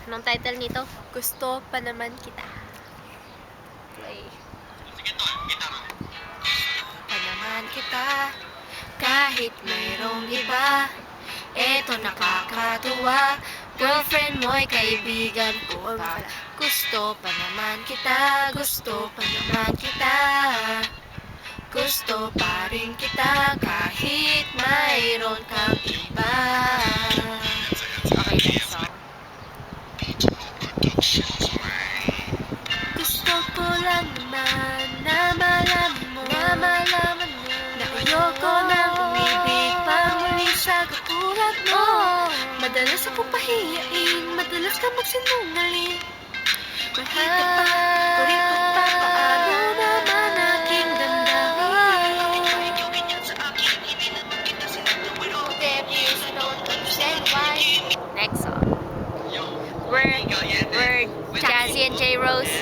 Anong title nito? Gusto pa naman kita. Play. Pa naman kita, kahit mayroong iba. Eto nakakatuwa, girlfriend mo'y kaibigan ko pa. Gusto pa naman kita, gusto pa naman kita. Gusto pa rin kita kahit mayroon kang iba. Okay, next song. Gusto ko lang naman na malaman mo na ayoko nang umibig pa muli sa katulad mo. Madalas ako pahiyain, madalas ka magsinungaling. Mahal ka pa, ko rin papaano naman aking damdamin. Next song. We're Jazzy and J. Rose.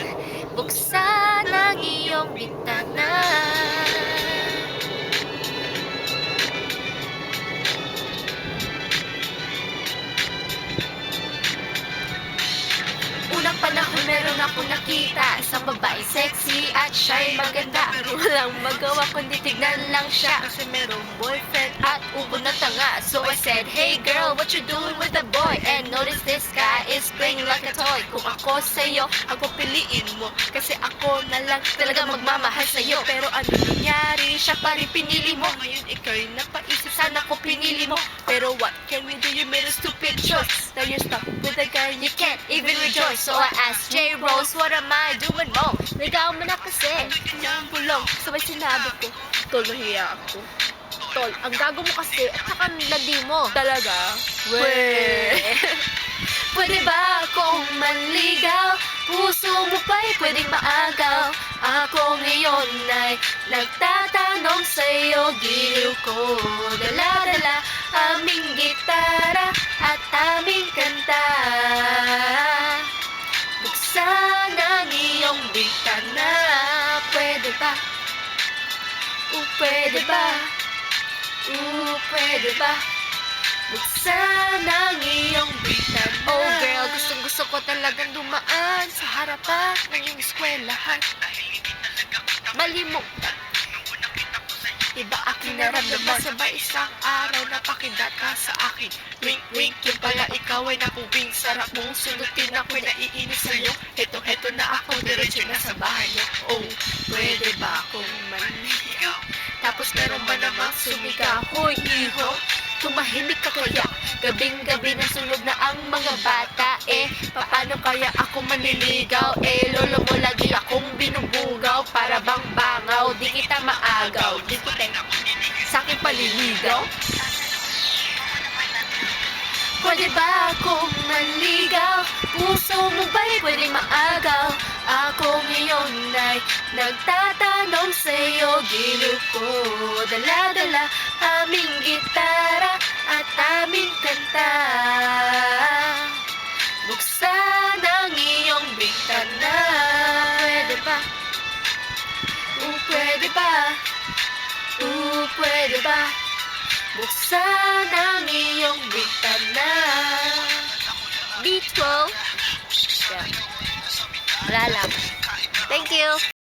Buksan ang iyong bintana. Unang panahon meron akong nakita isang babae sexy at siya'y maganda. Pero walang magawa kundi tignan lang siya kasi merong boyfriend at ubo na tanga. So I said, hey girl, what you doing with the boy? And notice this guy is playing like a toy. Kung ako sa'yo, ako piliin mo kasi ako na lang talaga magmamahal sa'yo. Pero ano nangyari? Siya pa rin pinili mo. Ngayon ikaw'y napaisip, sana ko pinili mo. Pero what can we do? You made a stupid choice. Now you're stuck with a guy and you can't even rejoice. So I asked J. Rose, what am I doing wrong? Ligaw mo na kasi. Ang bulong. Sabay sinabi ko, tol, nahiya ako. Tol, ang gago mo kasi at saka landi mo. Talaga? Weh. Pwede ba akong manligaw? Puso mo ba'y pwedeng maagaw? Ako ngayon ay nagtatanong sa'yo. Giliw ko, dala-dala aming gitara at aming kanta. Buksan ang iyong bintana. Pwede ba? Pwede ba? Pwede ba? Buksan ang iyong bintana. Oh girl, gusto ko talagang dumaan sa harapan ng iyong eskwelahan. Mali mo, iba aking naramdaman. Sabay isang araw napakidat ka sa akin. Wink wink, yung pala ikaw ay napubing. Sarap mong sundutin, ako'y naiinis sa'yo. Heto na ako, diretso na sa bahay niyo. Oh, pwede ba akong manligaw? Tapos meron ba namang sumigaw? Hoy iho, tumahimik ka kaya? Gabing-gabi na sunog na ang mga bata. Paano kaya ako maniligaw? Lolo mo lagi akong binubugaw. Para bang bangaw, di kita maagaw. Di kita sa aking paliligaw. Pwede ba akong manligaw? Puso mo ba'y pwedeng maagaw? Ako ngayon ay nagtatanong sa'yo. Giliw ko, dala-dala aming gitara at aming kanta. Buksan ang iyong bintana. Pwede ba? Pwede ba? Pwede ba? Buksan ang iyong bintana. Beach ball. Yeah. Wala lang. Thank you.